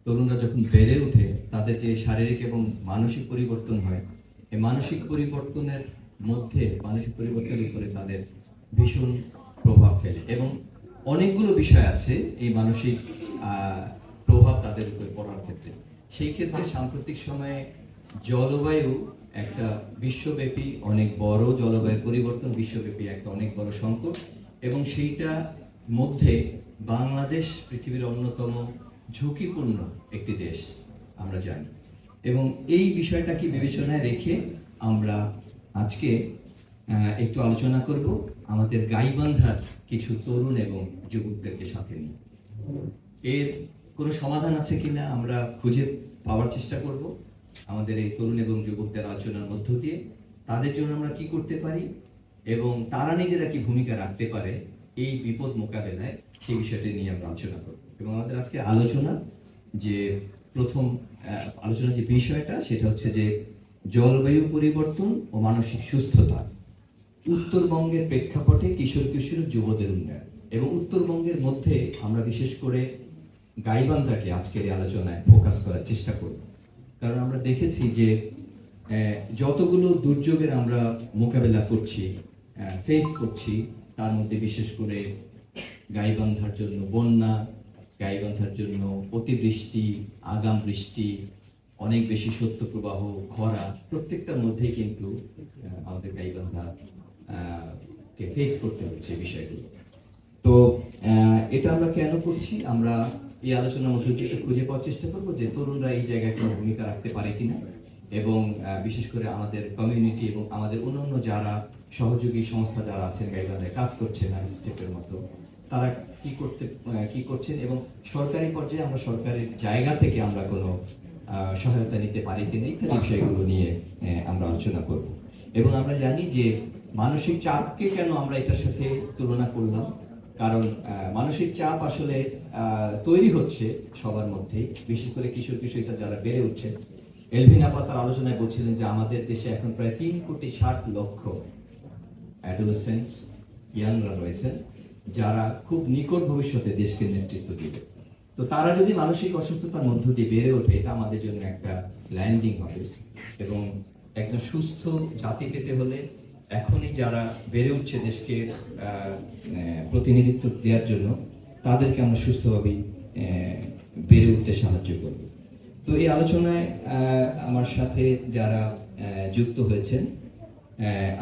তরুণরা যখন বেড়ে ওঠে তাদের যে শারীরিক এবং মানসিক পরিবর্তন হয়, এই মানসিক পরিবর্তনের মানসিক পরিবর্তনের উপরে তাদের ভীষণ প্রভাব ফেলে এবং অনেকগুলো বিষয় আছে এই মানসিক প্রভাব তাদের উপরে পড়ার ক্ষেত্রে। সেই ক্ষেত্রে সাম্প্রতিক সময়ে জলবায়ু একটা বিশ্বব্যাপী অনেক বড় জলবায়ু পরিবর্তন, বিশ্বব্যাপী একটা অনেক বড় সংকট, এবং সেইটা মধ্যে বাংলাদেশ পৃথিবীর অন্যতম ঝুঁকিপূর্ণ একটি দেশ আমরা জানি। এবং এই বিষয়টাকে বিবেচনায় রেখে আমরা আজকে একটু আলোচনা করব আমাদের গাইবান্ধার কিছু তরুণ এবং যুবকদেরকে সাথে নিয়ে। এর কোনো সমাধান আছে কিনা আমরা খুঁজে পাওয়ার চেষ্টা করব আমাদের এই তরুণ এবং যুবকদের আলোচনার মধ্য দিয়ে। তাদের জন্য আমরা কি করতে পারি এবং তারা নিজেরা কি ভূমিকা রাখতে পারে এই বিপদ মোকাবেলায়, সেই বিষয়টি নিয়ে আমরা আলোচনা করব। এবং আমাদের আজকে প্রথম আলোচনার যে বিষয়টা সেটা হচ্ছে যে জলবায়ু পরিবর্তন ও মানসিক সুস্থতা, উত্তরবঙ্গের প্রেক্ষাপটে কিশোর কিশোর যুবদের উন্নয়ন। এবং উত্তরবঙ্গের মধ্যে আমরা বিশেষ করে গাইবান্ধাকে আজকের এই আলোচনায় ফোকাস করার চেষ্টা করব, কারণ আমরা দেখেছি যে যতগুলো দুর্যোগের আমরা মোকাবেলা করছি, ফেস করছি, তার মধ্যে বিশেষ করে গাইবান্ধার জন্য বন্যা, গাইবান্ধার জন্য অতিবৃষ্টি, আগাম বৃষ্টি, অনেক বেশি শৈত্যপ্রবাহ, খরা, প্রত্যেকটার মধ্যেই কিন্তু আমাদের গাইবান্ধা কে ফেস করতে হচ্ছে বিষয়গুলো। তো এটা আমরা কেন করছি, আমরা এই আলোচনার মধ্যে দিয়ে খুঁজে পাওয়ার চেষ্টা করবো যে তরুণরা এই জায়গায় কোনো ভূমিকা রাখতে পারে কিনা, এবং বিশেষ করে আমাদের কমিউনিটি এবং আমাদের অন্যান্য যারা সহযোগী সংস্থা যারা আছেন গাইবান্ধায় কাজ করছেন স্টেপের মতো, তারা কি করছেন এবং সরকারি পর্যায়ে আমরা সরকারের জায়গা থেকে আমরা কোনো সহায়তা নিতে পারি কিনা, ইত্যাদি বিষয়গুলো নিয়ে আমরা আলোচনা করব। এবং আমরা জানি যে মানসিক চাপকে কেন আমরা এটার সাথে তুলনা করলাম, কারণ মানসিক চাপ আসলে তৈরি হচ্ছে সবার মধ্যেই, বিশেষ করে কিশোর কিশোরীরা যারা বেড়ে উঠছে। এলভিন আপা তার আলোচনায় বলছিলেন যে আমাদের দেশে এখন প্রায় 3,60,00,000 অ্যাডোলেসেন্ট ইয়াংরা রয়েছেন যারা খুব নিকট ভবিষ্যতে দেশকে নেতৃত্ব দিবে। তো তারা যদি মানসিক অসুস্থতার মধ্য দিয়ে বেড়ে ওঠে, এটা আমাদের জন্য একটা ল্যান্ডিং হবে। এবং একদম সুস্থ জাতি পেতে হলে এখনই যারা বেড়ে উঠছে দেশকে প্রতিনিধিত্ব দেওয়ার জন্য, তাদেরকে আমরা সুস্থভাবে বেড়ে উঠতে সাহায্য করব। তো এই আলোচনায় আমার সাথে যারা যুক্ত হয়েছেন,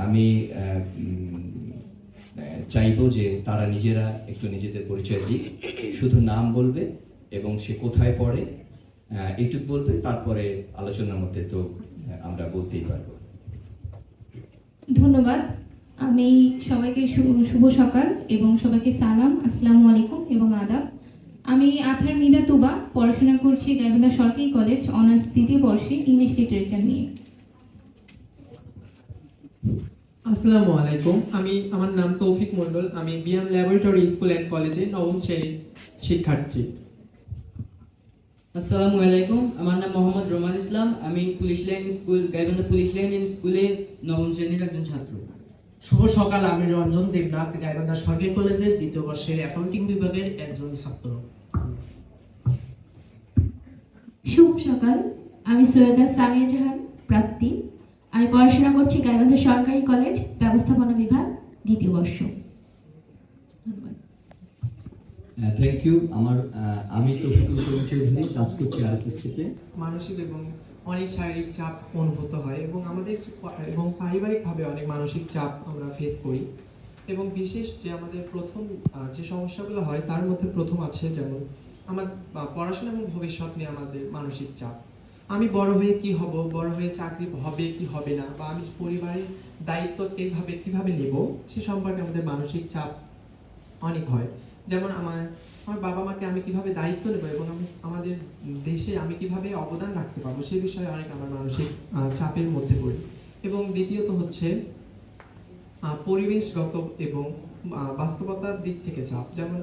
আমি চাইবো যে তারা নিজেরা একটু নিজেদের পরিচয় দিক, শুধু নাম বলবে এবং সে কোথায় পড়ে এইটুকু বলবে, তারপরে আলোচনার মধ্যে তো আমরা বলতেই পারবো। ধন্যবাদ। আমি সবাইকে শুভ সকাল এবং সবাইকে সালাম, আসসালামু আলাইকুম এবং আদাব। আমি আথহার নিদা তুবা, পড়াশোনা করছি গাইবান্ধা সরকারি কলেজ, অনার্স 3য় বর্ষে, ইংলিশ লিটারেচার নিয়ে। আসসালামু আলাইকুম, আমার নাম তৌফিক মন্ডল, আমি বিএম ল্যাবরেটরি স্কুল অ্যান্ড কলেজে 9ম শ্রেণীর শিক্ষার্থী। আসসালামু আলাইকুম, আমার নাম মোহাম্মদ রোমান ইসলাম, আমি police line school Gaibandha police line স্কুলে 9ম শ্রেণীর একজন ছাত্র। শুভ সকাল, আমি রঞ্জন দেবনাথ, গাইবান্ধা সরকারি কলেজের 2য় বর্ষের অ্যাকাউন্টিং বিভাগের একজন ছাত্র। শুভ সকাল, আমি সৈয়দা সামিয়া জাহান প্রাপ্তি, আমি পড়াশোনা করছি গাইবান্ধা সরকারি কলেজ ব্যবস্থাপনা বিভাগ 2য় বর্ষ। Thank you. আমি তৌফিকুল করিম চৌধুরী, কাজ করছি আরএসএসটিতে। মানসিক এবং অনেক শারীরিক চাপ অনুভূত হয় এবং এবং পারিবারিকভাবে অনেক মানসিক চাপ আমরা ফেস করি। এবং বিশেষ যে আমাদের প্রথম যে সমস্যাগুলো হয় তার মধ্যে প্রথম আছে যেমন আমার পড়াশোনা এবং ভবিষ্যৎ নিয়ে আমাদের মানসিক চাপ। আমি বড় হয়ে কি হব, বড় হয়ে চাকরি হবে কি হবে না, বা আমি পরিবারের দায়িত্ব কিভাবে নেব, সে সম্পর্কে আমাদের মানসিক চাপ অনেক হয়। যেমন আমার বাবা মাকে আমি কিভাবে দায়িত্ব নেব এবং আমাদের দেশে আমি কিভাবে অবদান রাখতে পারবো, সে বিষয়ে অনেক আমার মানসিক চাপের মধ্যে পড়ি। এবং দ্বিতীয়ত হচ্ছে পরিবেশগত এবং বাস্তবতার দিক থেকে চাপ। যেমন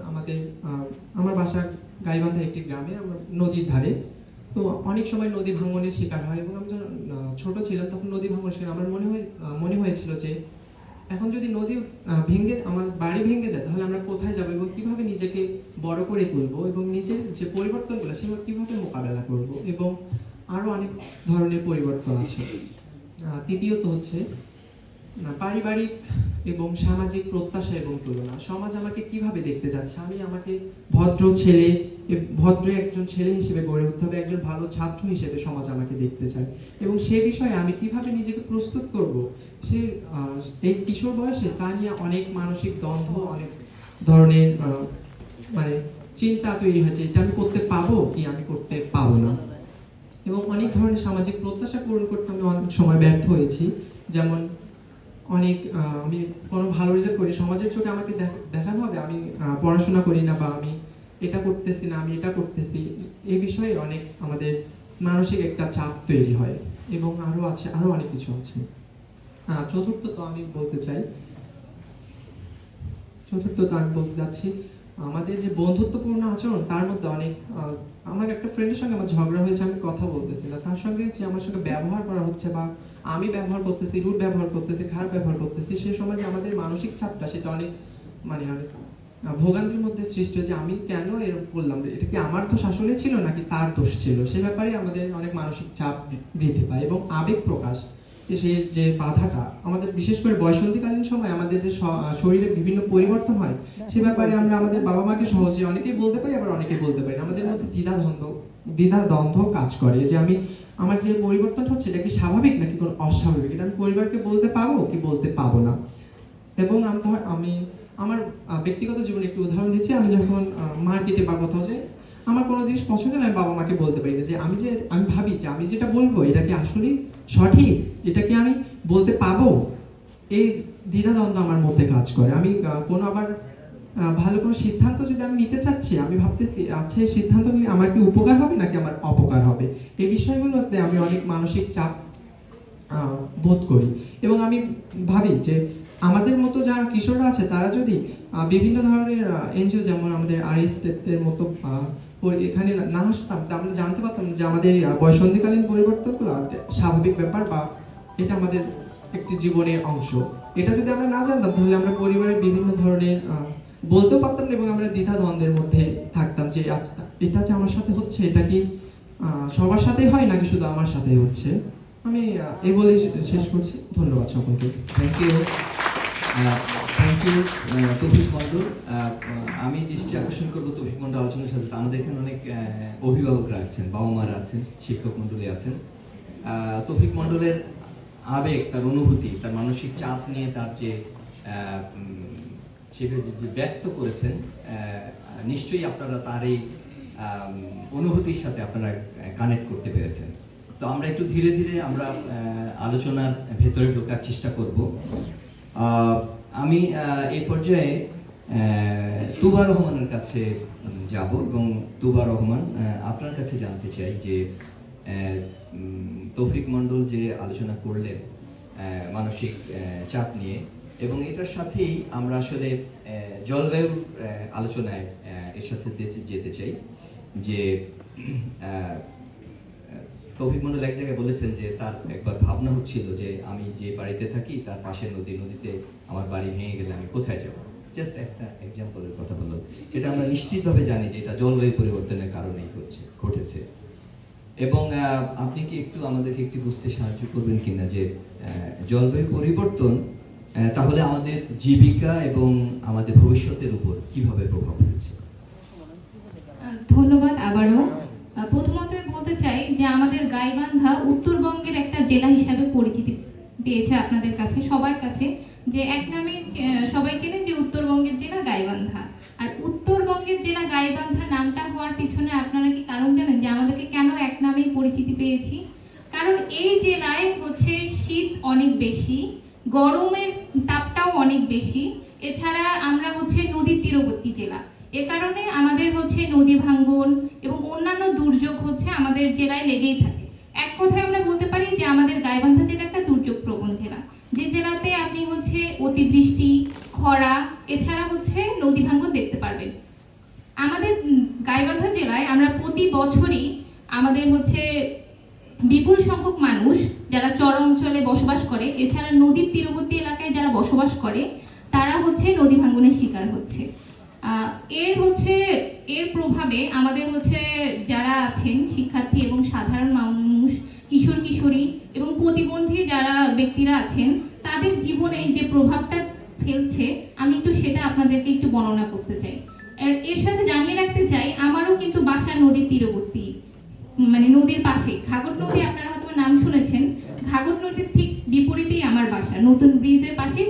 আমার বাসা গাইবান্ধা একটি গ্রামে, আমরা নদীর ধারে। তো অনেক সময় নদী ভাঙনের শিকার হয় এবং আমি যখন ছোট ছিলাম তখন নদী ভাঙনের শিকার আমার মনে হয়েছিল যে এখন যদি নদী ভেঙে আমার বাড়ি ভেঙে যায় তাহলে আমরা কোথায় যাব এবং কিভাবে নিজেকে বড় করে তুলবো এবং নিজের যে পরিবর্তনগুলো সেগুলো কিভাবে মোকাবেলা করব এবং আরো অনেক ধরনের পরিবর্তন আছে। তৃতীয়ত হচ্ছে পারিবারিক এবং সামাজিক প্রত্যাশা এবং তুলনা। সমাজ আমাকে কিভাবে দেখতে যাচ্ছে, আমি আমাকে ভদ্র একজন ছেলে হিসেবে গড়ে উঠতে হবে, একজন ভালো ছাত্র হিসেবে সমাজ আমাকে দেখতে চায় এবং সে বিষয়ে আমি কিভাবে নিজেকে প্রস্তুত করব সে এই কিশোর বয়সে তা নিয়ে অনেক মানসিক দ্বন্দ্ব, অনেক ধরনের মানে চিন্তা তৈরি হয়েছে, এটা আমি করতে পাবো কি আমি করতে পাবো না, এবং অনেক ধরনের সামাজিক প্রত্যাশা পূরণ করতে আমি অনেক সময় ব্যর্থ হয়েছি। যেমন অনেক আমি কোনো ভালো রেজাল্ট করি, সমাজের চোখে আমাকে দেখানো হবে আমি পড়াশোনা করি না বা আমি এটা করতেছি না, আমি এটা করতেছি, এই বিষয়ে অনেক আমাদের মানসিক একটা চাপ তৈরি হয় এবং আরো অনেক কিছু আছে। চতুর্থত আমি বলতে যাচ্ছি আমাদের যে বন্ধুত্বপূর্ণ আচরণ তার মধ্যে অনেক আমার একটা ফ্রেন্ডের সঙ্গে আমার ঝগড়া হয়েছে, আমি কথা বলতেছি না, তার সঙ্গে যে আমার সঙ্গে ব্যবহার করা হচ্ছে বা আমি ব্যবহার করতেছি, রুড ব্যবহার করতেছি, খারাপ ব্যবহার করতেছি, সেই সময় যে আমাদের মানসিক চাপটা সেটা অনেক অনেক ভোগান্তির মধ্যে সৃষ্টি হয়েছে। আমি কেন এরকম করলাম, এটা কি আমার দোষ আসলে ছিল নাকি তার দোষ ছিল, সে ব্যাপারে আমাদের অনেক মানসিক চাপ বৃদ্ধি পায়। এবং আবেগ প্রকাশ সেই যে বাধাটা আমাদের, বিশেষ করে বয়সন্ধিকালীন সময় আমাদের যে শরীরে বিভিন্ন পরিবর্তন হয় সে ব্যাপারে আমরা আমাদের বাবা মাকে সহজে অনেকেই বলতে পারি, আবার অনেকেই বলতে পারি না। আমাদের মধ্যে দ্বিধাদ্বন্দ্ব কাজ করে যে আমার যে পরিবর্তন হচ্ছে এটা কি স্বাভাবিক নাকি কোনো অস্বাভাবিক, এটা আমি পরিবারকে বলতে পারবো কি বলতে পাবো না। এবং আমি আমার ব্যক্তিগত জীবনে একটু উদাহরণ দিচ্ছি। আমি যখন মার্কেটে বা কোথাও যাই, আমার কোনো জিনিস পছন্দ হলে আমি বাবা মাকে বলতে পারি না, যে আমি ভাবি যে আমি যেটা বলবো এটা কি আসলে সঠিক, এটা কি আমি বলতে পাবো, এই দ্বিধাদ্বন্দ্ব আমার মধ্যে কাজ করে। আমি কোনো আবার ভালো কোনো সিদ্ধান্ত যদি আমি নিতে চাচ্ছি, আমি ভাবতেছি আচ্ছা এই সিদ্ধান্ত নিলে আমার কি উপকার হবে নাকি আমার অপকার হবে, এই বিষয়গুলোতে আমি অনেক মানসিক চাপ বোধ করি। এবং আমি ভাবি যে আমাদের মতো যারা কিশোররা আছে তারা যদি বিভিন্ন ধরনের এনজিও যেমন আমাদের আরএসএফের মতো এখানে না আসতাম, আমরা জানতে পারতাম যে আমাদের বয়সন্ধিকালীন পরিবর্তনগুলো স্বাভাবিক ব্যাপার বা এটা আমাদের একটি জীবনের অংশ। এটা যদি আমরা না জানতাম তাহলে আমরা পরিবারের বিভিন্ন ধরনের বলতেও পারতাম না এবং আমরা দ্বিধাদ্বন্দ্বের মধ্যে থাকতাম যে এটা যে আমার সাথে হচ্ছে এটা কি সবার সাথেই হয় নাকি শুধু আমার সাথেই হচ্ছে। আমি এই বলেই শেষ করছি। ধন্যবাদ সকলকে। থ্যাংক ইউ তৌফিক মন্ডল। আমি দৃষ্টি আকর্ষণ করবো তৌফিক মন্ডল আলোচনার সাথে আমাদের এখানে অনেক অভিভাবকরা আছেন, বাবা মারা আছেন, শিক্ষক মন্ডলী আছেন। তৌফিক মন্ডলের আবেগ, তার অনুভূতি, তার মানসিক চাপ নিয়ে তার যে সেটা যে ব্যক্ত করেছেন, নিশ্চয়ই আপনারা তার এই অনুভূতির সাথে আপনারা কানেক্ট করতে পেরেছেন। তো আমরা একটু ধীরে ধীরে আমরা আলোচনার ভেতরে ঢোকার চেষ্টা করব। আমি এই পর্যায়ে তুবা রহমানের কাছে যাব এবং তুবা রহমান আপনার কাছে জানতে চাই যে তৌফিক মন্ডল যে আলোচনা করলেন মানসিক চাপ নিয়ে, এবং এটার সাথেই আমরা আসলে জলবায়ুর আলোচনায় এর সাথে যেতে চাই। যে তৌফিক মন্ডল এক জায়গায় বলেছেন যে তার একবার ভাবনা হচ্ছিল যে আমি যে বাড়িতে থাকি তার পাশে নদীতে আমার বাড়ি ভেঙে গেলে আমি কোথায় যাব। জাস্ট একটা এক্সাম্পলের কথা বললাম। এটা আমরা নিশ্চিতভাবে জানি যে এটা জলবায়ু পরিবর্তনের কারণেই ঘটেছে। এবং আপনি কি একটু আমাদেরকে একটু বুঝতে সাহায্য করবেন কিনা যে জলবায়ু পরিবর্তন তাহলে আমাদের জীবিকা এবং আমাদের ভবিষ্যতের উপর কিভাবে প্রভাব ফেলছে? ধন্যবাদ আবারও। প্রথমত বলতে চাই যে আমাদের গাইবান্ধা উত্তরবঙ্গের একটা জেলা হিসাবে পরিচিতি পেয়েছে আপনাদের কাছে, সবার কাছে, যে এক নামে সবাই চেনেন যে উত্তরবঙ্গের জেলা গাইবান্ধা। আর উত্তরবঙ্গের জেলা গাইবান্ধা নামটা হওয়ার পিছনে আপনারা কি কারণ জানেন যে আমাদেরকে কেন এক নামেই পরিচিতি পেয়েছি? কারণ এই জেলায় হচ্ছে শীত অনেক বেশি, গরমের তাপটাও অনেক বেশি, এছাড়া আমরা হচ্ছে নদীর তীরবর্তী জেলা, এ কারণে আমাদের হচ্ছে নদী ভাঙ্গন এবং অন্যান্য দুর্যোগ হচ্ছে আমাদের জেলায় লেগেই থাকে। এক কথায় আমরা বলতে পারি যে আমাদের গাইবান্ধা জেলা একটা দুর্যোগ প্রবণ জেলা, যে জেলাতে আপনি হচ্ছে অতিবৃষ্টি, খরা, এছাড়া হচ্ছে নদী ভাঙ্গন দেখতে পারবেন। আমাদের গাইবান্ধা জেলায় আমরা প্রতি বছরই আমাদের হচ্ছে বিপুল সংখ্যক মানুষ যারা চর অঞ্চলে বসবাস করে, এছাড়া নদীর তীরবর্তী এলাকায় যারা বসবাস করে, তারা হচ্ছে নদী ভাঙ্গনের শিকার হচ্ছে। এর প্রভাবে আমাদের হচ্ছে যারা আছেন শিক্ষার্থী এবং সাধারণ মানুষ, কিশোর কিশোরী এবং প্রতিবন্ধী যারা ব্যক্তিরা আছেন, তাদের জীবনে যে প্রভাবটা ফেলছে আমি একটু সেটা আপনাদেরকে একটু বর্ণনা করতে চাই। এর সাথে জানিয়ে রাখতে চাই, আমারও কিন্তু বাসা নদীর তীরবর্তী, মানে নদীর পাশে। ঘাঘট নদী আপনারা হয়তো নাম শুনেছেন, ঘাঘট নদীর ঠিক বিপরীতেই আমার বাসা, নতুন ব্রিজের পাশে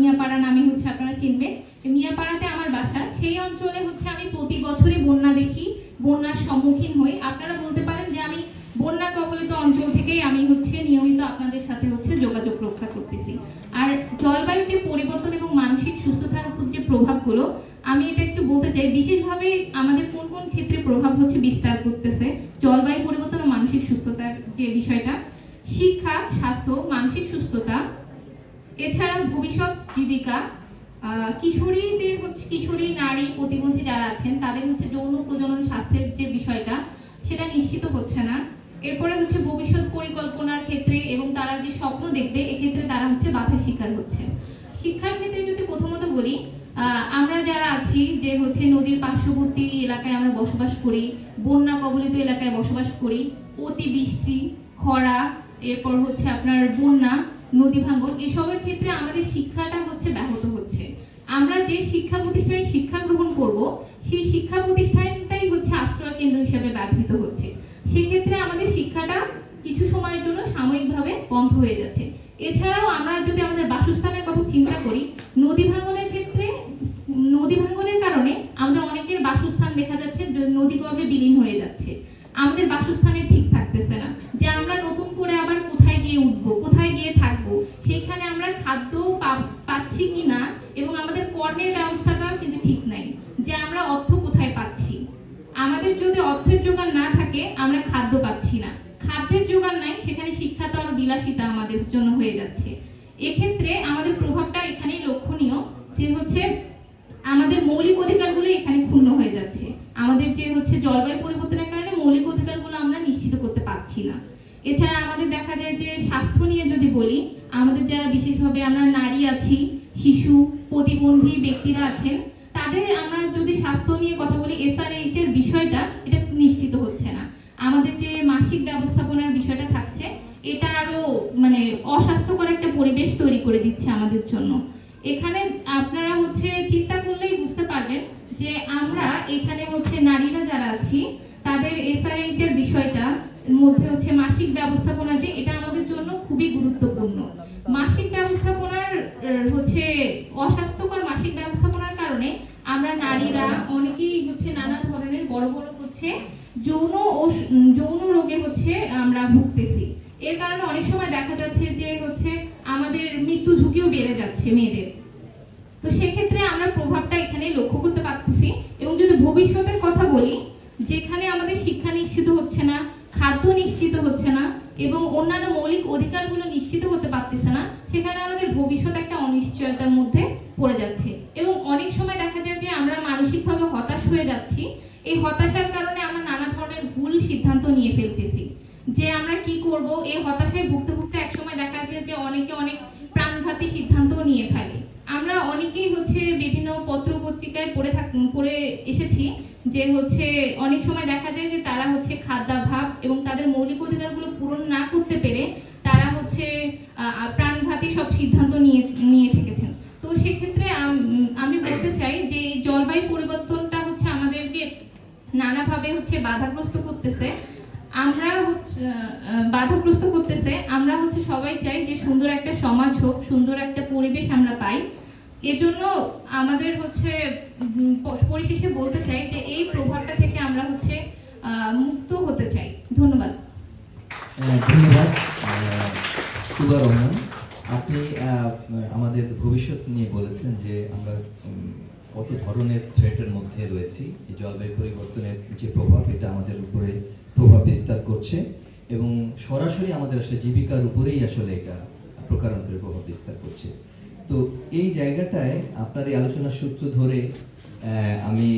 মিয়াপাড়া নামে হচ্ছে আপনারা চিনবেন। মিয়াপাড়াতে আমার বাসা। সেই অঞ্চলে হচ্ছে আমি প্রতি বছরই বন্যা দেখি, বন্যার সম্মুখীন হই। আপনারা বলতে পারেন যে আমি বন্যা কবলিত অঞ্চল থেকেই আমি হচ্ছে নিয়মিত আপনাদের সাথে হচ্ছে যোগাযোগ রক্ষা করতেছি। আর জলবায়ুর যে পরিবর্তন এবং মানসিক সুস্থতার উপর যে প্রভাবগুলো, আমি এটা একটু বলতে চাই বিশেষভাবে আমাদের কোন কোন ক্ষেত্রে প্রভাব হচ্ছে বিস্তার করতেছে জলবায়ু পরিবর্তন ও মানসিক সুস্থতার যে বিষয়টা। শিক্ষা, স্বাস্থ্য, মানসিক সুস্থতা, এছাড়া ভবিষ্যৎ জীবিকা, কিশোরীদের হচ্ছে, কিশোরী নারী প্রতিবন্ধী যারা আছেন তাদের হচ্ছে যৌন প্রজনন স্বাস্থ্যের যে বিষয়টা সেটা নিশ্চিত হচ্ছে না। এরপরে হচ্ছে ভবিষ্যৎ পরিকল্পনার ক্ষেত্রে এবং তারা যে স্বপ্ন দেখবে এক্ষেত্রে তারা হচ্ছে বাধার শিকার হচ্ছে। শিক্ষার ক্ষেত্রে যদি প্রথমত বলি, আমরা যারা আছি যে হচ্ছে নদীর পার্শ্ববর্তী এলাকায় আমরা বসবাস করি, বন্যা কবলিত এলাকায় বসবাস করি, অতিবৃষ্টি, খরা, এরপর হচ্ছে আপনার বন্যা, নদী ভাঙ্গন, এসবের ক্ষেত্রে আমাদের শিক্ষাটা হচ্ছে ব্যাহত হচ্ছে। আমরা যে শিক্ষা প্রতিষ্ঠানে শিক্ষা গ্রহণ করব সেই শিক্ষা প্রতিষ্ঠানটাই হচ্ছে আশ্রয় কেন্দ্র হিসেবে ব্যবহৃত হচ্ছে। সেক্ষেত্রে আমাদের শিক্ষাটা কিছু সময়ের জন্য সাময়িকভাবে বন্ধ হয়ে যাচ্ছে। এছাড়াও আমরা যদি আমাদের বাসস্থানের কথা চিন্তা করি, নদী ভাঙ্গনের ক্ষেত্রে, নদী ভাঙ্গনের কারণে আমাদের অনেকের বাসস্থান দেখা যাচ্ছে নদীগর্ভে বিলীন হয়ে যাচ্ছে। আমাদের বাসস্থানে ঠিক থাকতেছে না, যে আমরা নতুন করে আবার কোথায় গিয়ে উঠবো, কোথায় গিয়ে থাকবো, সেখানে আমরা খাদ্য পাচ্ছি কিনা, এবং আমাদের কর্মের ব্যবস্থাটাও কিন্তু ঠিক নাই, যে আমরা অর্থ কোথায় পাচ্ছি। আমাদের যদি অর্থের যোগান না থাকে আমরা খাদ্য পাচ্ছি না, খাদ্যের যোগান নাই, সেখানে শিক্ষা তো আরো বিলাসিতা আমাদের জন্য হয়ে যাচ্ছে। এক্ষেত্রে আমাদের প্রভাবটা এখানেই লক্ষণীয়, যে হচ্ছে আমাদের মৌলিক অধিকারগুলো এখানে ক্ষুণ্ণ হয়ে যাচ্ছে। আমাদের যে হচ্ছে জলবায়ু পরিবর্তনের কারণে মৌলিক অধিকারগুলো আমরা নিশ্চিত করতে পারছি না। এছাড়া আমাদের দেখা যায় যে স্বাস্থ্য নিয়ে যদি বলি, আমাদের যারা বিশেষভাবে আমরা নারী আছি, শিশু, প্রতিবন্ধী ব্যক্তিরা আছেন, তাদের আমরা যদি স্বাস্থ্য নিয়ে কথা বলি, SRH এর বিষয়টা এটা নিশ্চিত হচ্ছে না। আমাদের যে মাসিক ব্যবস্থাপনার বিষয়টা থাকছে, এটা আরো মানে অস্বাস্থ্যকর একটা পরিবেশ তৈরি করে দিচ্ছে আমাদের জন্য। এখানে আপনারা হচ্ছে চিন্তা করলেই বুঝতে পারবেন যে আমরা এখানে হচ্ছে নারীরা যারা আছি তাদের SRH এর বিষয়টা মধ্যে হচ্ছে মাসিক ব্যবস্থাপনা, যে এটা আমাদের জন্য খুবই গুরুত্বপূর্ণ। মাসিক ব্যবস্থাপনার হচ্ছে অস্বাস্থ্যকর মাসিক ব্যবস্থাপনার কারণে আমরা নারীরা অনেকেই হচ্ছে নানা ধরনের বড় বড় হচ্ছে যৌন রোগে হচ্ছে আমরা ভুগতেছি। এর কারণে অনেক সময় দেখা যাচ্ছে যে হচ্ছে আমাদের মৃত্যু ঝুঁকিও বেড়ে যাচ্ছে মেয়েদের। তো সেক্ষেত্রে আমরা প্রভাবটা এখানে লক্ষ্য করতে পারতেছি। এবং যদি ভবিষ্যতের কথা বলি, যেখানে আমাদের শিক্ষা নিশ্চিত হচ্ছে না, খাদ্য নিশ্চিত হচ্ছে না এবং অন্যান্য মৌলিক অধিকারগুলো নিশ্চিত হতে পারতেছে না, সেখানে আমাদের ভবিষ্যৎ একটা অনিশ্চয়তার মধ্যে পড়ে যাচ্ছে। এবং অনেক সময় দেখা যায় যে আমরা মানসিকভাবে হতাশ হয়ে যাচ্ছি। এই হতাশার কারণে আমরা নানা ধরনের ভুল সিদ্ধান্ত নিয়ে ফেলতেছি, যে আমরা কি করব। এই হতাশায় ভুগতে ভুগতে একসময় দেখা যায় যে অনেকে অনেক প্রাণঘাতী সিদ্ধান্ত নিয়ে ফেলে। আমরা অনেকেই হচ্ছে বিভিন্ন পত্র পত্রিকায় পড়ে এসেছি যে হচ্ছে অনেক সময় দেখা যায় যে তারা হচ্ছে খাদ্যাভাব এবং তাদের মৌলিক অধিকারগুলো পূরণ না করতে পেরে তারা হচ্ছে প্রাণঘাতী সব সিদ্ধান্ত নিয়ে থেকেছেন। তো সেক্ষেত্রে আমি বলতে চাই যে জলবায়ু পরিবর্তনটা হচ্ছে আমাদেরকে নানাভাবে হচ্ছে বাধাগ্রস্ত করতেছে। আমরা হচ্ছে সবাই চাই যে সুন্দর একটা সমাজ হোক, সুন্দর একটা পরিবেশ আমরা পাই। এজন্য আমাদের হচ্ছে পরিশেষে বলতে চাই যে এই প্রভাবটা থেকে আমরা হচ্ছে মুক্ত হতে চাই। ধন্যবাদ। ধন্যবাদ তুবা রহমান। আপনি আমাদের ভবিষ্যৎ নিয়ে বলেছেন যে আমরা কত ধরনের থ্রেটের মধ্যে রয়েছি। এই জলবায়ু পরিবর্তনের যে প্রভাব, এটা আমাদের উপরে প্রভাব বিস্তার করছে এবং সরাসরি আমাদের আসলে জীবিকার উপরেই আসলে এটা প্রকারান্তরে প্রভাব বিস্তার করছে। তো এই জায়গাটায় আপনার এই আলোচনার সূত্র ধরে আমি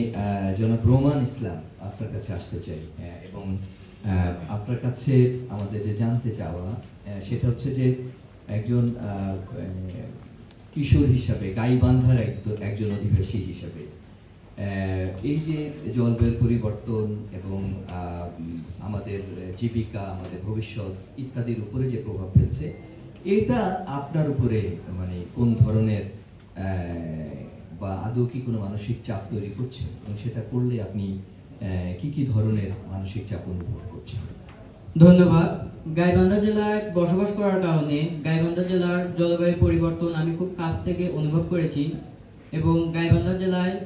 জনাব রোমান ইসলাম আপনার কাছে আসতে চাই, এবং আপনার কাছে আমাদের যে জানতে চাওয়া সেটা হচ্ছে যে একজন কিশোর হিসাবে, গাইবান্ধার একজন অধিবাসী হিসাবে এই যে জলবায়ুর পরিবর্তন এবং আমাদের জীবিকা, আমাদের ভবিষ্যৎ ইত্যাদির উপরে যে প্রভাব ফেলছে, এটা আপনার উপরে মানে কোন ধরনের বা আদৌ কি কোনো মানসিক চাপ তৈরি করছে, এবং সেটা করলে আপনি কি কি ধরনের মানসিক চাপ অনুভব করছেন? ধন্যবাদ। গাইবান্ধা জেলায় বসবাস করার কারণে গাইবান্ধা জেলার জলবায়ু পরিবর্তন আমি খুব কাছ থেকে অনুভব করেছি, এবং গাইবান্ধা জেলায়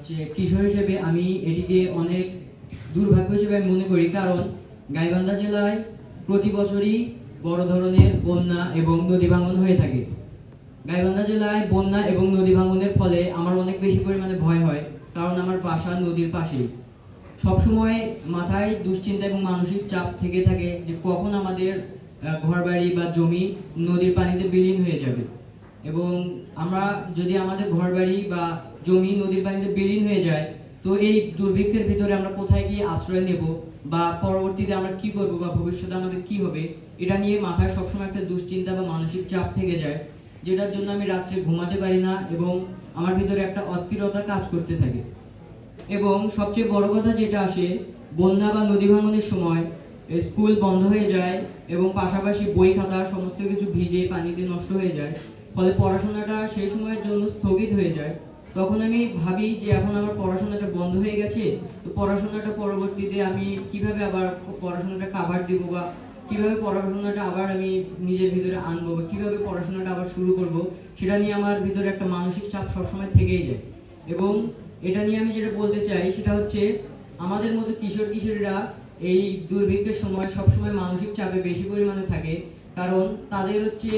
যে কিশোর হিসেবে আমি এটিকে অনেক দুর্ভাগ্য হিসেবে আমি মনে করি, কারণ গাইবান্ধা জেলায় প্রতি বছরই বড় ধরনের বন্যা এবং নদী ভাঙন হয়ে থাকে। গাইবান্ধা জেলায় বন্যা এবং নদী ভাঙনের ফলে আমার অনেক বেশি পরিমাণে ভয় হয়, কারণ আমার বাসা নদীর পাশেই। সবসময় মাথায় দুশ্চিন্তা এবং মানসিক চাপ থেকে থাকে যে কখন আমাদের ঘরবাড়ি বা জমি নদীর পানিতে বিলীন হয়ে যাবে, এবং আমরা যদি আমাদের ঘরবাড়ি বা জমি নদীর পানিতে বিলীন হয়ে যায়, তো এই দুর্ভিক্ষের ভিতরে আমরা কোথায় গিয়ে আশ্রয় নেব, বা পরবর্তীতে আমরা কি করব, বা ভবিষ্যতে আমাদের কি হবে, এটা নিয়ে মাথায় সবসময় একটা দুশ্চিন্তা বা মানসিক চাপ থেকে যায়, যেটার জন্য আমি রাত্রে ঘুমাতে পারি না এবং আমার ভিতরে একটা অস্থিরতা কাজ করতে থাকে। এবং সবচেয়ে বড় কথা যেটা আসে, বন্যা বা নদী ভাঙনের সময় স্কুল বন্ধ হয়ে যায় এবং পাশাপাশি বই খাতা সমস্ত কিছু ভিজে পানিতে নষ্ট হয়ে যায়, ফলে পড়াশোনাটা সেই সময়ের জন্য স্থগিত হয়ে যায়। তখন আমি ভাবি যে এখন আমার পড়াশোনাটা বন্ধ হয়ে গেছে, তো পড়াশোনাটা পরবর্তীতে আমি কিভাবে আবার পড়াশোনাটা কাভার দিব, বা কিভাবে পড়াশোনাটা আবার আমি নিজের ভিতরে আনবো, বা কিভাবে পড়াশোনাটা আবার শুরু করব, সেটা নিয়ে আমার ভিতরে একটা মানসিক চাপ সবসময় থেকেই যায়। এবং এটা নিয়ে আমি যেটা বলতে চাই সেটা হচ্ছে, আমাদের মতো কিশোর কিশোরীরা এই দুর্ভিক্ষের সময় সবসময় মানসিক চাপে বেশি পরিমাণে থাকে, কারণ তাদের হচ্ছে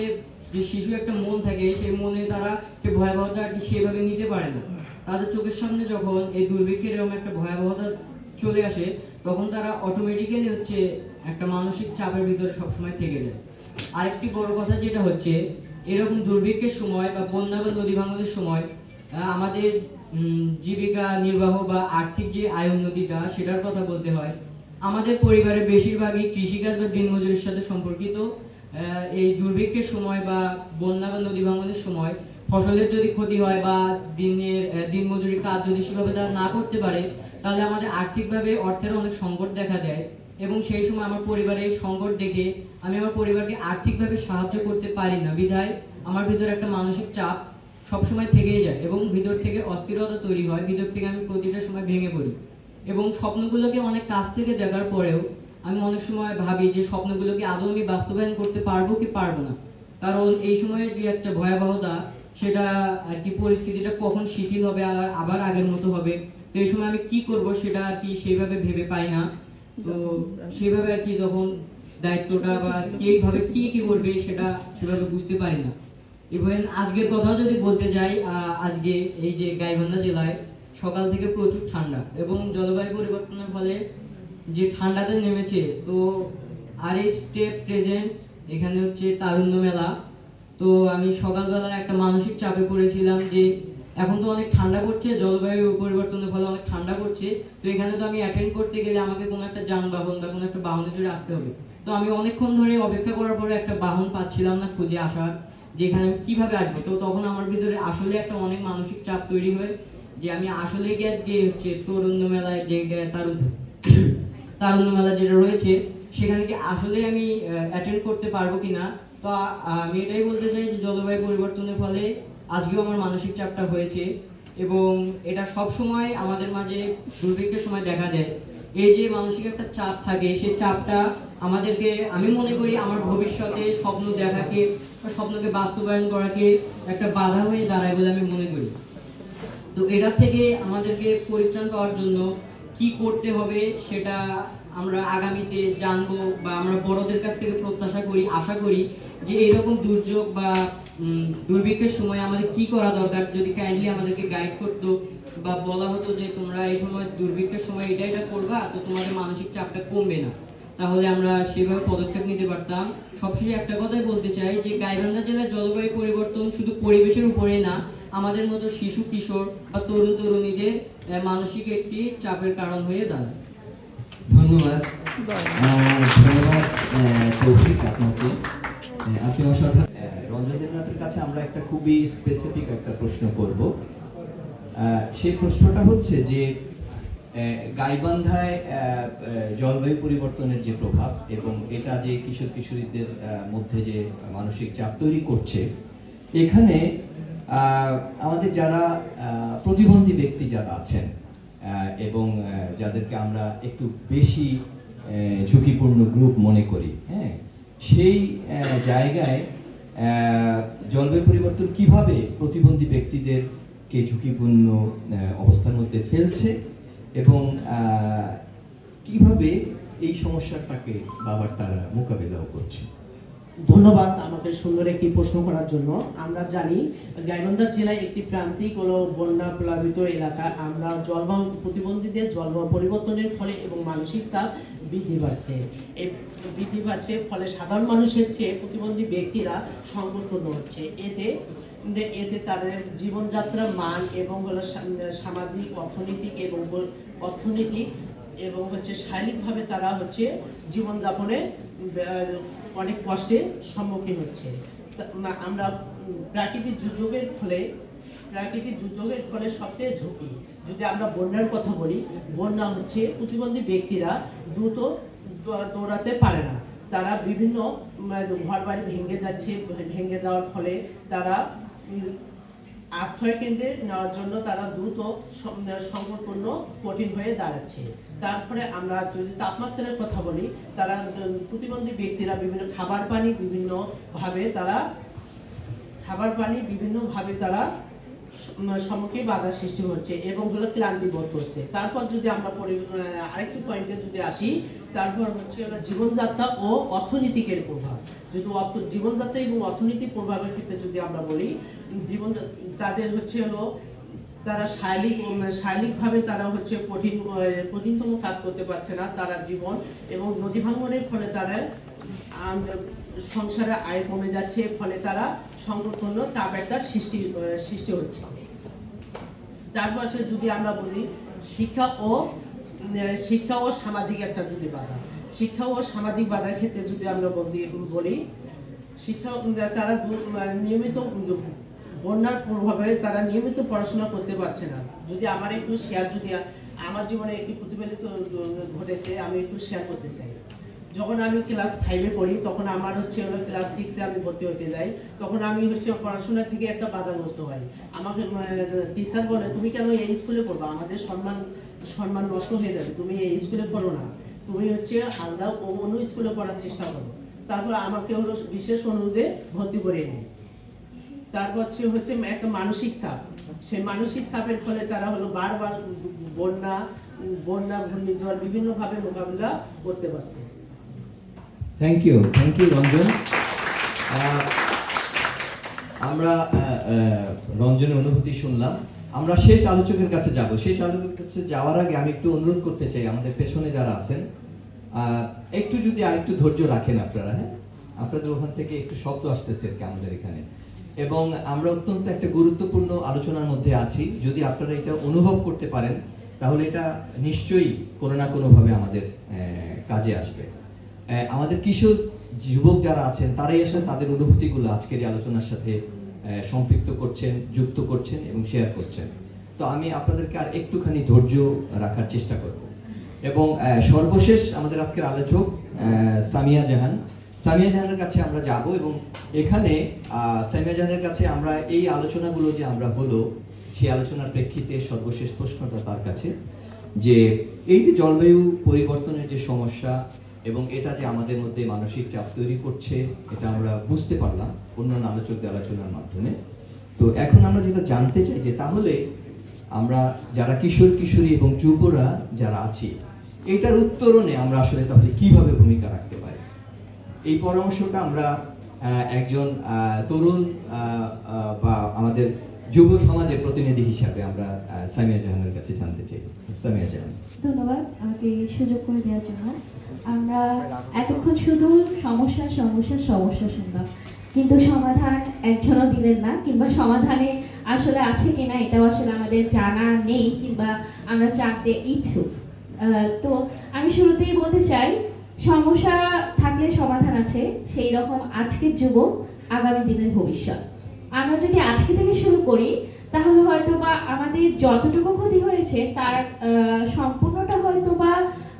যে শিশু একটা মন থাকে, সেই মনে তারা যে ভয়াবহতা আর কি সেভাবে নিতে পারে না। তাদের চোখের সামনে যখন এই দুর্ভিক্ষের এরকম একটা ভয়াবহতা চলে আসে, তখন তারা অটোমেটিক্যালি হচ্ছে একটা মানসিক চাপের ভিতরে সবসময় থেকে যায়। আরেকটি বড় কথা যেটা হচ্ছে, এরকম দুর্ভিক্ষের সময় বা বন্যা বা নদী ভাঙনের সময় আমাদের জীবিকা নির্বাহ বা আর্থিক যে আয় উন্নতিটা, সেটার কথা বলতে হয়। আমাদের পরিবারের বেশিরভাগই কৃষিকাজ বা দিনমজুরির সাথে সম্পর্কিত। এই দুর্ভিক্ষের সময় বা বন্যা বা নদী ভাঙনের সময় ফসলের যদি ক্ষতি হয় বা দিনমজুরি কাজ যদি সেভাবে তারা না করতে পারে, তাহলে আমাদের আর্থিকভাবে অর্থের অনেক সংকট দেখা দেয়, এবং সেই সময় আমার পরিবারের সংকট দেখে আমি আমার পরিবারকে আর্থিকভাবে সাহায্য করতে পারি না, বিধায় আমার ভিতরে একটা মানসিক চাপ সবসময় থেকেই যায় এবং ভিতর থেকে অস্থিরতা তৈরি হয়। ভিতর থেকে আমি প্রতিটা সময় ভেঙে পড়ি, এবং স্বপ্নগুলোকে অনেক কাছ থেকে দেখার পরেও আমি অনেক সময় ভাবি যে স্বপ্নগুলোকে আদৌ আমি বাস্তবায়ন করতে পারবো কি পারবো না, কারণ এই সময়ের যে একটা ভয়াবহতা, সেটা আর কি পরিস্থিতিটা কখন শিথিল হবে আর আবার আগের মতো হবে, তো এই সময় আমি কি করব সেটা আর কি সেইভাবে ভেবে পাই না। তো সেইভাবে আর কি তখন দায়িত্বটা বা কিভাবে কি করবে সেটা সেভাবে বুঝতে পারি না। ইভেন আজকের কথাও যদি বলতে যাই, আজকে এই যে গাইবান্ধা জেলায় সকাল থেকে প্রচুর ঠান্ডা, এবং জলবায়ু পরিবর্তনের ফলে যে ঠান্ডাতে নেমেছে, তো আর এই স্টেপ প্রেজেন্ট এখানে হচ্ছে তারুণ্য মেলা। তো আমি সকালবেলা একটা মানসিক চাপে পড়েছিলাম যে এখন তো অনেক ঠান্ডা পড়ছে, জলবায়ু পরিবর্তনের ফলে অনেক ঠান্ডা পড়ছে, তো এখানে তো আমি অ্যাটেন্ড করতে গেলে আমাকে কোনো একটা যানবাহন বা কোনো একটা বাহনে চড়ে আসতে হবে। তো আমি অনেকক্ষণ ধরে অপেক্ষা করার পরে একটা বাহন পাচ্ছিলাম না খুঁজে আসার, যেখানে আমি কিভাবে আসবো। তো তখন আমার ভিতরে আসলে একটা অনেক মানসিক চাপ তৈরি হয় যে আমি আসলে গিয়ে হচ্ছে তরুণ মেলায় যে তারুণ্য মেলা যেটা রয়েছে, সেখানে কি আসলে আমি অ্যাটেন্ড করতে পারবো কিনা। তো আমি এটাই বলতে চাই যে জলবায়ু পরিবর্তনের ফলে আজকেও আমার মানসিক চাপটা হয়েছে, এবং এটা সব সময় আমাদের মাঝে দুর্ভিক্ষের সময় দেখা দেয়। এই যে মানসিক একটা চাপ থাকে, সেই চাপটা আমাদেরকে, আমি মনে করি আমার ভবিষ্যতে স্বপ্ন দেখাকে বা স্বপ্নকে বাস্তবায়ন করাকে একটা বাধা হয়ে দাঁড়ায় বলে আমি মনে করি। তো এটা থেকে আমাদেরকে পরিত্রাণ পাওয়ার জন্য কি করতে হবে সেটা আমরা আগামীতে জানবো, বা আমরা বড়দের কাছ থেকে প্রত্যাশা করি, আশা করি যে এইরকম দুর্যোগ বা দুর্ভিক্ষের সময় আমাদের কি করা দরকার, যদি কাইন্ডলি আমাদেরকে গাইড করতো বা বলা হতো যে তোমরা এই সময় দুর্ভিক্ষের সময় এটা করবা, তো তোমাদের মানসিক চাপটা কমবে না। তাহলে আমরা সেভাবে পদক্ষেপ নিতে পারতাম। সবশেষে একটা কথাই বলতে চাই যে গাইবান্ধা জেলার জলবায়ু পরিবর্তন শুধু পরিবেশের উপরেই না, আমাদের মতো শিশু কিশোর বা তরুণ তরুণীদের মানসিক একটি চাপের কারণ হয়ে দাঁড়ায়। ধন্যবাদ ধন্যবাদ তৌফিক আপনাকে। আপনি অসাধারণ। রঞ্জন দেবনাথের কাছে আমরা একটা খুবই স্পেসিফিক একটা প্রশ্ন করব। সেই প্রশ্নটা হচ্ছে যে গাইবান্ধায় জলবায়ু পরিবর্তনের যে প্রভাব এবং এটা যে কিশোর কিশোরীদের মধ্যে যে মানসিক চাপ তৈরি করছে, এখানে আমাদের যারা প্রতিবন্ধী ব্যক্তি যারা আছেন এবং যাদেরকে আমরা একটু বেশি ঝুঁকিপূর্ণ গ্রুপ মনে করি, হ্যাঁ, সেই জায়গায় জলবায়ু পরিবর্তন কিভাবে প্রতিবন্ধী ব্যক্তিদেরকে ঝুঁকিপূর্ণ অবস্থার মধ্যে ফেলছে এবং কিভাবে এই সমস্যাটাকে বাবার তারা মোকাবেলাও করছে। ধন্যবাদ আমাকে সুন্দর একটি প্রশ্ন করার জন্য। আমরা জানি গাইবান্ধা জেলায় একটি প্রান্তিক হলো বন্যা প্লাবিত এলাকা। আমরা জলবায়ু প্রতিবন্ধীদের জলবায়ু পরিবর্তনের ফলে এবং মানসিক চাপ বৃদ্ধি পাচ্ছে ফলে সাধারণ মানুষের চেয়ে প্রতিবন্ধী ব্যক্তিরা সংকটপূর্ণ হচ্ছে। এতে তাদের জীবনযাত্রার মান এবং হলো সামাজিক অর্থনৈতিক এবং হচ্ছে শারীরিকভাবে তারা হচ্ছে জীবনযাপনে অনেক কষ্টের সম্মুখীন হচ্ছে। আমরা প্রাকৃতিক দুর্যোগের ফলে সবচেয়ে ঝুঁকি, যদি আমরা বন্যার কথা বলি, বন্যা হচ্ছে প্রতিবন্ধী ব্যক্তিরা দ্রুত দৌড়াতে পারে না। তারা বিভিন্ন ঘরবাড়ি ভেঙে যাওয়ার ফলে তারা আশ্রয় কেন্দ্রে নেওয়ার জন্য তারা দ্রুত সংকটপূর্ণ কঠিন হয়ে দাঁড়াচ্ছে। তারপরে আমরা যদি তাপমাত্রার কথা বলি, তারা প্রতিবন্ধী ব্যক্তিরা বিভিন্ন খাবার পানি বিভিন্নভাবে তারা সম্মুখীন বাধা সৃষ্টি হচ্ছে এবং হলো ক্লান্তি বোধ করছে। তারপর যদি আমরা আরেকটি পয়েন্টে যদি আসি, তারপর হচ্ছে জীবনযাত্রা ও অর্থনীতিকের প্রভাব। যদি জীবনযাত্রা এবং অর্থনৈতিক প্রভাবের ক্ষেত্রে যদি আমরা বলি, তাদের হচ্ছে তারা শারীরিকভাবে তারা হচ্ছে কঠিনতম কাজ করতে পারছে না। তারা জীবন এবং নদী ভাঙনের ফলে তারা সংসারে আয় কমে যাচ্ছে, ফলে তারা সংকটপূর্ণ চাপ একটা সৃষ্টি হচ্ছে। তারপর যদি আমরা বলি শিক্ষা ও সামাজিক একটা যদি বাধা, শিক্ষা ও সামাজিক বাধার ক্ষেত্রে যদি আমরা বলি, তারা নিয়মিত বন্যার প্রভাবে তারা নিয়মিত পড়াশোনা করতে পারছে না। যদি আমার একটু আমার জীবনে একটি প্রতিফলিত ঘটেছে, আমি একটু শেয়ার করতে চাই। যখন আমি ক্লাস 5-এ পড়ি, তখন আমার হচ্ছে ক্লাস 6-এ আমি ভর্তি হতে যাই। তখন আমি হচ্ছে পড়াশোনা থেকে একটা বাধাগ্রস্ত হই। আমাকে টিচার বলে, তুমি কেন এই স্কুলে পড়বা, আমাদের সম্মান নষ্ট হয়ে যাবে, তুমি এই স্কুলে পড়ো না, তুমি হচ্ছে আলাদা অন্য স্কুলে পড়ার চেষ্টা করো। তারপর আমাকে বিশেষ অনুরোধে ভর্তি করে নেয়। তারপর হচ্ছে একটা মানসিক চাপ, সেই মানসিক চাপের ফলে তারা বারবার বন্যা ঘূর্ণিঝড় বিভিন্নভাবে মোকাবিলা করতে পারছে। Thank you Ranjan. আমরা রঞ্জনের অনুভূতি শুনলাম। আমরা শেষ আলোচকের কাছে যাব। শেষ আলোচকের কাছে যাওয়ার আগে আমি একটু অনুরোধ করতে চাই, আমাদের পেছনে যারা আছেন একটু যদি আরেকটু ধৈর্য রাখেন আপনারা, হ্যাঁ, আপনাদের ওখান থেকে একটু শব্দ আসতেছে আমাদের এখানে, এবং আমরা অত্যন্ত একটা গুরুত্বপূর্ণ আলোচনার মধ্যে আছি। যদি আপনারা এটা অনুভব করতে পারেন, তাহলে এটা নিশ্চয়ই কোনো না কোনোভাবে আমাদের কাজে আসবে। আমাদের কিশোর যুবক যারা আছেন, তারাই আসলে তাদের অনুভূতিগুলো আজকের এই আলোচনার সাথে সম্পৃক্ত করছেন, যুক্ত করছেন এবং শেয়ার করছেন। তো আমি আপনাদেরকে আর একটুখানি ধৈর্য রাখার চেষ্টা করব। এবং সর্বশেষ আমাদের আজকের আলোচক সামিয়া জাহানের কাছে আমরা যাব এবং এখানে সামিয়া জাহানের কাছে আমরা এই আলোচনাগুলো যে আমরা হলো, সেই আলোচনার প্রেক্ষিতে সর্বশেষ প্রশ্নটা তার কাছে, যে এই যে জলবায়ু পরিবর্তনের যে সমস্যা এবং এটা যে আমাদের মধ্যে মানসিক চাপ তৈরি করছে, এটা আমরা বুঝতে পারলাম অন্যান্য আলোচকদের আলোচনার মাধ্যমে। তো এখন আমরা যেটা জানতে চাই যে তাহলে আমরা যারা কিশোরী এবং যুবরা যারা আছি, এটার উত্তরণে আমরা আসলে তাহলে কিভাবে ভূমিকা রাখতে পারি, এই পরামর্শটা আমরা একজন তরুণ বা আমাদের যুব সমাজের প্রতিনিধি হিসাবে আমরা সামিয়া জাহানের কাছে জানতে চাই। সামিয়া জাহান। ধন্যবাদ আমাকে এই সুযোগ করে দেওয়ার জন্য। আমরা এতক্ষণ শুধু সমস্যা সমস্যা সমস্যা শুনলাম, কিন্তু সমাধান একজনও দিলেন না, কিংবা সমাধানে আসলে আছে কিনা এটাও আসলে আমাদের জানা নেই, কিংবা আমরা জানতে ইচ্ছুক। তো আমি শুরুতেই বলতে চাই, সমস্যা থাকলে সমাধান আছে, সেই রকম আজকের যুবক আগামী দিনের ভবিষ্যৎ। আমরা যদি আজকে থেকে শুরু করি তাহলে হয়তো বা আমাদের যতটুকু ক্ষতি হয়েছে তার সম্পূর্ণটা হয়তো বা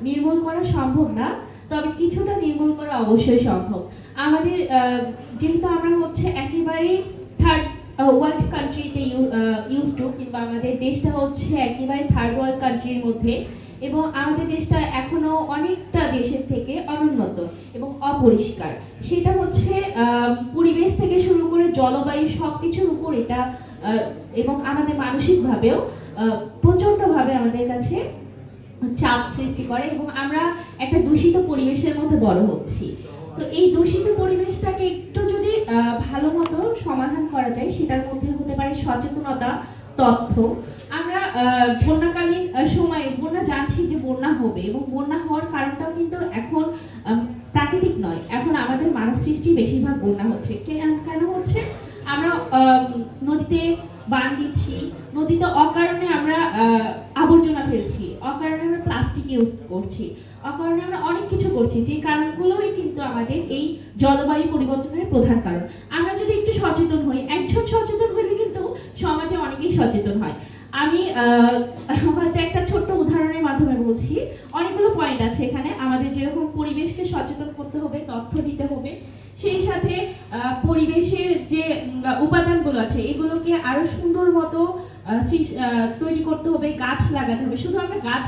নির্মূল করা সম্ভব না, তবে কিছুটা নির্মূল করা অবশ্যই সম্ভব। আমাদের যেহেতু আমরা হচ্ছে একেবারেই থার্ড ওয়ার্ল্ড কান্ট্রিতে ইউজ টু, কিংবা আমাদের দেশটা হচ্ছে একেবারে থার্ড ওয়ার্ল্ড কান্ট্রির মধ্যে, এবং আমাদের দেশটা এখনো অনেকটা দেশের থেকে অনুন্নত এবং অপরিষ্কার। সেটা হচ্ছে পরিবেশ থেকে শুরু করে জলবায়ু সব কিছুর উপর এটা এবং আমাদের মানসিকভাবেও প্রচণ্ডভাবে আমাদের কাছে চাপ সৃষ্টি করে, এবং আমরা একটা দূষিত পরিবেশের মধ্যে বড় হচ্ছি। তো এই দূষিত পরিবেশটাকে একটু যদি ভালো মতো সমাধান করা যায়, সেটার মধ্যে হতে পারে সচেতনতা, তথ্য। আমরা বন্যাকালীন সময়ে বন্যা জানছি যে বন্যা হবে, এবং বন্যা হওয়ার কারণটাও কিন্তু এখন প্রাকৃতিক নয়, এখন আমাদের মানব সৃষ্টি বেশিরভাগ বন্যা হচ্ছে। কেন হচ্ছে? আমরা নদীতে বাঁধ দিচ্ছি, নদীতে অকারণে আমরা আবর্জনা ফেলছি, অকারণে আমরা প্লাস্টিক ইউজ করছি, অকারণে আমরা অনেক কিছু করছি, যে কারণগুলোই কিন্তু আমাদের এই জলবায়ু পরিবর্তনের প্রধান কারণ। আমরা যদি একটু সচেতন হই, একজন সচেতন হলে কিন্তু সমাজে অনেকেই সচেতন হয়। আমি হয়তো একটা ছোট্ট উদাহরণের মাধ্যমে বলছি, অনেকগুলো পয়েন্ট আছে এখানে। আমাদের যেরকম পরিবেশকে সচেতন করতে হবে, তথ্য দিতে হবে, সেই সাথে পরিবেশের যে উপাদানগুলো আছে এগুলোকে আরো সুন্দর মতো তৈরি করতে হবে, গাছ লাগাতে হবে। শুধু আমরা গাছ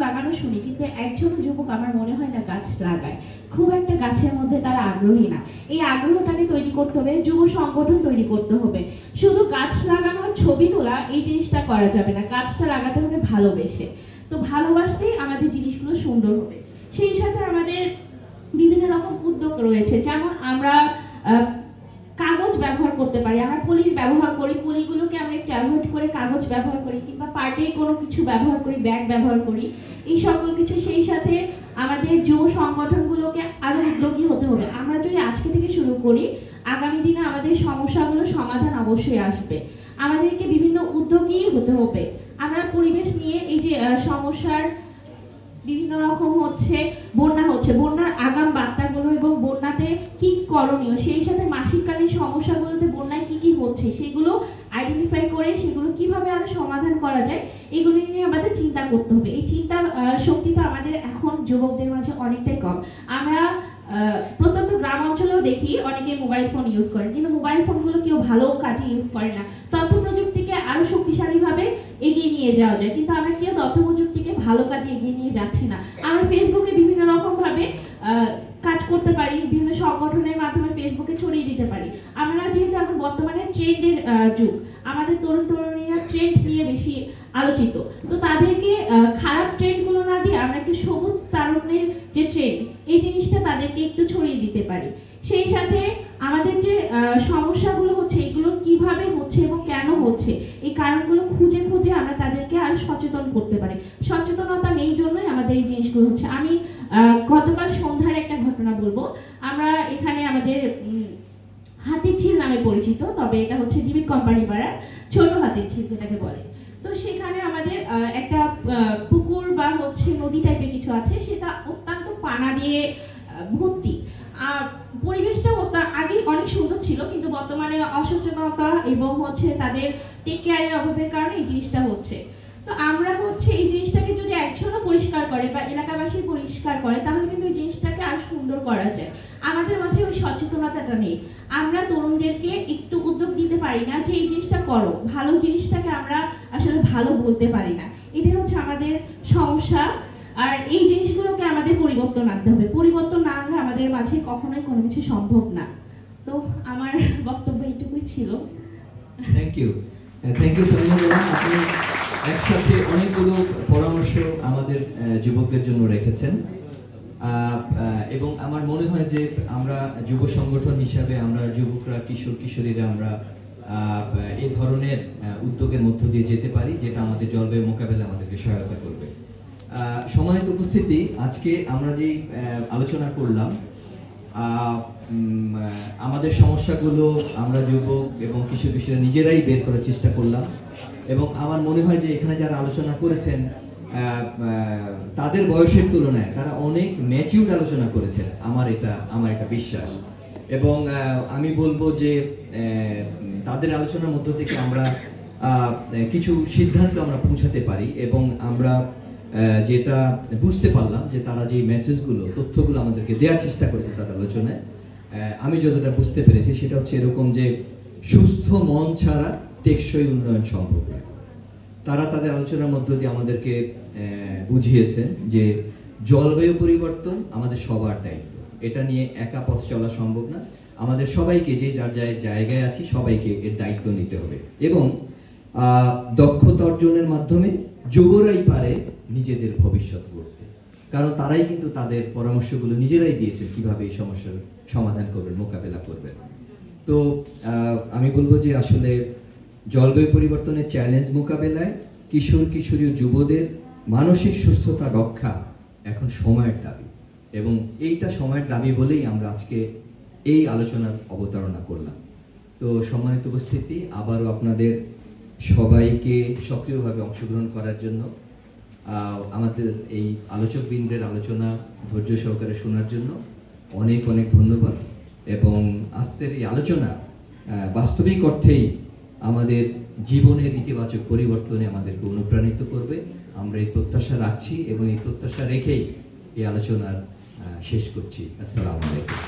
লাগানো শুনি, কিন্তু একজন যুবক আমার মনে হয় না গাছ লাগায়, খুব একটা গাছের মধ্যে তারা আগ্রহী না। এই আগ্রহটাকে তৈরি করতে হবে, যুব সংগঠন তৈরি করতে হবে। শুধু গাছ লাগানো, ছবি তোলা, এই জিনিসটা করা যাবে না, গাছটা লাগাতে হবে ভালোবেসে। তো ভালোবাসলেই আমাদের জিনিসগুলো সুন্দর হবে। সেই সাথে আমাদের বিভিন্ন রকম উদ্যোগ রয়েছে, যেমন আমরা কাগজ ব্যবহার করতে পারি, আমরা পলি ব্যবহার করি, পলিগুলোকে আমরা একটু অ্যাভয়েড করে কাগজ ব্যবহার করি, কিংবা পার্টে কোনো কিছু ব্যবহার করি, ব্যাগ ব্যবহার করি, এই সকল কিছু। সেই সাথে আমাদের যুব সংগঠনগুলোকে আরো উদ্যোগী হতে হবে। আমরা যদি আজকে থেকে শুরু করি, আগামী দিনে আমাদের সমস্যাগুলো সমাধান অবশ্যই আসবে। আমাদেরকে বিভিন্ন উদ্যোগী হতে হবে। আমরা পরিবেশ নিয়ে এই যে সমস্যার বিভিন্ন রকম বন্যার আগাম বার্তাগুলো এবং বন্যাতে কি করণীয়, সেই সাথে মাসিককালীন সমস্যাগুলোতে বন্যায় কি হচ্ছে সেগুলো আইডেন্টিফাই করে সেগুলো কিভাবে আরো সমাধান করা যায়, এগুলো নিয়ে আমাদের চিন্তা করতে হবে। এই চিন্তা শক্তিটা আমাদের এখন যুবকদের মাঝে অনেকটাই কম। আমরা প্রত্যন্ত গ্রাম অঞ্চলেও দেখি অনেকে মোবাইল ফোন ইউজ করেন, কিন্তু মোবাইল ফোনগুলো কেউ ভালো কাজে ইউজ করে না। তথ্য প্রযুক্তিকে আরো শক্তিশালীভাবে এগিয়ে নিয়ে যাওয়া যায়, কিন্তু আমরা কেউ তথ্য প্রযুক্তিকে ভালো কাজে এগিয়ে নিয়ে যাচ্ছি না। আমরা ফেসবুকে বিভিন্ন রকম ভাবে কাজ করতে পারি, বিভিন্ন সংগঠনের মাধ্যমে ফেসবুকে ছড়িয়ে দিতে পারি। আমরা যেহেতু এখন বর্তমানে ট্রেন্ডের যুগ, আমাদের তরুণ তরুণীরা ট্রেন্ড নিয়ে বেশি আলোচিত, তো তাদেরকে খারাপ ট্রেন্ডগুলো না দিয়ে আমরা একটু সবুজ তারুণ্যের যে ট্রেন্ড, এই জিনিসটা তাদেরকে একটু ছড়িয়ে দিতে পারি। সেই সাথে আমাদের যে সমস্যাগুলো হচ্ছে এগুলো কিভাবে হচ্ছে এবং কেন হচ্ছে, এই কারণগুলো খুঁজে খুঁজে আমরা তাদেরকে আরো সচেতন করতে পারি। সচেতনতা নেই জন্যই আমাদের এই জিনিসগুলো হচ্ছে। আমি গতকাল সন্ধ্যার একটা ঘটনা বলবো। আমরা এখানে আমাদের হাতির ঝিল নামে পরিচিত, তবে এটা হচ্ছে ডিবিট কোম্পানি পাড়ার ছোট হাতির ঝিল যেটাকে বলে। তো সেখানে আমাদের একটা পুকুর বা হচ্ছে নদী টাইপের কিছু আছে, সেটা অত্যন্ত পানা দিয়ে ভর্তি। পরিবেশটা আগে অনেক সুন্দর ছিল, কিন্তু বর্তমানে অসচেতনতা এবং হচ্ছে তাদের টেক কেয়ারের অভাবের কারণে এই জিনিসটা হচ্ছে। তো আমরা হচ্ছে এই জিনিসটাকে যদি একজনও পরিষ্কার করে বা এলাকাবাসী পরিষ্কার করে, তাহলে কিন্তু এই জিনিসটাকে আর সুন্দর করা যায়। আমাদের মাঝে ওই সচেতনতাটা নেই। আমরা তরুণদেরকে একটু উদ্যোগ দিতে পারি না যে এই জিনিসটা করো, ভালো জিনিসটাকে আমরা আসলে ভালো বলতে পারি না। এটাই হচ্ছে আমাদের সমস্যা। আর এই জিনিসগুলোকে আমাদের পরিবর্তন আনতে হবে। পরিবর্তন না আনলে আমাদের মাঝে কখনোই কোনো কিছু সম্ভব না। তো আমার বক্তব্য এইটুকুই ছিল। থ্যাংক ইউ সামিয়া জাহান। আপনি একসাথে অনেকগুলো পরামর্শ আমাদের যুবকদের জন্য রেখেছেন, এবং আমার মনে হয় যে আমরা যুব সংগঠন হিসাবে আমরা যুবকরা, কিশোর কিশোরীরা আমরা এই ধরনের উদ্যোগের মধ্য দিয়ে যেতে পারি, যেটা আমাদের জলবায়ু মোকাবেলায় আমাদেরকে সহায়তা করবে। সম্মানিত উপস্থিতি, আজকে আমরা যে আলোচনা করলাম, আমাদের সমস্যাগুলো আমরা যুবক এবং কিশোর কিশোরীরা নিজেরাই বের করার চেষ্টা করলাম, এবং আমার মনে হয় যে এখানে যারা আলোচনা করেছেন তাদের বয়সের তুলনায় তারা অনেক ম্যাচিউরড আলোচনা করেছেন, আমার এটা বিশ্বাস। এবং আমি বলবো যে তাদের আলোচনার মধ্য থেকে আমরা কিছু সিদ্ধান্ত আমরা পৌঁছাতে পারি, এবং আমরা যেটা বুঝতে পারলাম যে তারা যে মেসেজগুলো, তথ্যগুলো আমাদেরকে দেওয়ার চেষ্টা করেছে তাদের আলোচনায়, আমি যতটা বুঝতে পেরেছি সেটা হচ্ছে এরকম যে সুস্থ মন ছাড়া টেকসই উন্নয়ন সম্ভব নয়। তারা তাদের আলোচনার মধ্য দিয়ে আমাদেরকে বুঝিয়েছেন যে জলবায়ু পরিবর্তন আমাদের সবার দায়িত্ব, এটা নিয়ে একা পথ চলা সম্ভব না, আমাদের সবাইকে, যে যার জায়গায় আছি সবাইকে এর দায়িত্ব নিতে হবে, এবং দক্ষতা অর্জনের মাধ্যমে যুবরাই পারে নিজেদের ভবিষ্যৎ গড়তে, কারণ তারাই কিন্তু তাদের পরামর্শগুলো নিজেরাই দিয়েছে কিভাবে এই সমস্যার সমাধান করবেন, মোকাবেলা করবেন। তো আমি বলবো যে আসলে জলবায়ু পরিবর্তনের চ্যালেঞ্জ মোকাবেলায় কিশোর কিশোরী ও যুবদের মানসিক সুস্থতা রক্ষা এখন সময়ের দাবি, এবং এইটা সময়ের দাবি বলেই আমরা আজকে এই আলোচনার অবতারণা করলাম। তো সম্মানিত উপস্থিতি, আবারও আপনাদের সবাইকে সক্রিয়ভাবে অংশগ্রহণ করার জন্য, আমাদের এই আলোচকবৃন্দের আলোচনা ধৈর্য সহকারে শোনার জন্য অনেক অনেক ধন্যবাদ। এবং আজকের এই আলোচনা বাস্তবিক অর্থেই আমাদের জীবনের ইতিবাচক পরিবর্তনে আমাদেরকে অনুপ্রাণিত করবে, আমরা এই প্রত্যাশা রাখছি, এবং এই প্রত্যাশা রেখেই এই আলোচনার শেষ করছি। আসসালামু আলাইকুম।